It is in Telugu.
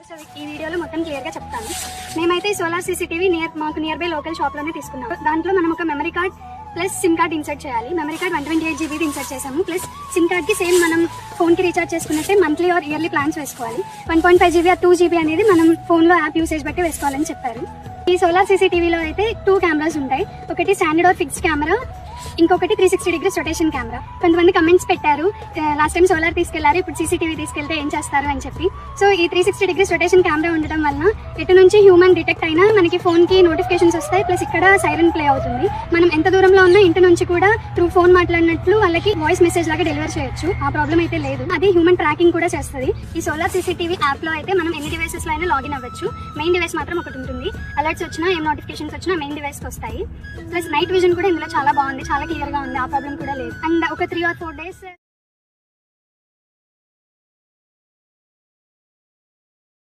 సో ఈ వీడియోలో మొత్తం క్లియర్గా చెప్తాను. మేమైతే సోలార్ సీసీటీవీ మాకు నియర్ బై లోకల్ షాప్లోనే తీసుకున్నాం. దాంట్లో మనం ఒక memory card plus SIM card insert చేయాలి. మెమరీ కార్డ్ 128 GB ఇన్సర్ట్ చేసాము. ప్లస్ సిమ్ కార్డ్కి సేమ్ మనం ఫోన్కి రీఛార్జ్ చేసుకున్నట్టే మంత్లీ ఆర్ ఇయర్లీ ప్లాన్స్ వేసుకోవాలి. 1.5 GB ఆర్ 2 GB అనేది మనం ఫోన్లో యాప్ యూసేజ్ బట్టి వేసుకోవాలని చెప్పారు. ఈ సోలార్ సీసీటీవీలో అయితే 2 కెమెరాస్ ఉంటాయి. ఒకటి స్టాండర్డ్ ఆర్ ఫిక్స్డ్ కెమెరా, ఇంకొకటి 360 degrees రొటేషన్ కెమెరా. కొంతమంది కమెంట్స్ పెట్టారు, లాస్ట్ టైం సోలార్ తీసుకెళ్లారు, ఇప్పుడు సీసీటీవీ తీసుకెళ్తే ఏం చేస్తారు అని చెప్పి. సో ఈ 360 degrees రొటేషన్ కెమెరా ఉండడం వలన ఎటు నుంచి హ్యూమన్ డిటెక్ట్ అయినా మనకి ఫోన్ కి నోటిఫికేషన్స్ వస్తాయి. ప్లస్ ఇక్కడ సైరన్ ప్లే అవుతుంది. మనం ఎంత దూరంలో ఉన్నా ఇంటి నుంచి కూడా త్రూ ఫోన్ మాట్లాడినట్లు వాళ్ళకి వాయిస్ మెసేజ్ లాగా డెలివర్ చేయొచ్చు. ఆ ప్రాబ్లం అయితే లేదు. అది హ్యూమన్ ట్రాకింగ్ కూడా చేస్తుంది. ఈ సోలార్ సీసీటీవీ యాప్ లో అయితే మనం ఎన్ని డివైసెస్ లో అయినా లాగిన్ అవ్వచ్చు. మెయిన్ డివైస్ మాత్రం ఒకటి ఉంటుంది. అలర్ట్స్ వచ్చినా ఏం నోటిఫికేషన్స్ వచ్చినా మెయిన్ డివైస్ కి వస్తాయి. ప్లస్ నైట్ విజన్ కూడా ఇందులో చాలా బాగుంది, చాలా క్లియర్ గా ఉంది. ఆ ప్రాబ్లం కూడా లేదు. అండ్ ఒక 3 or 4 days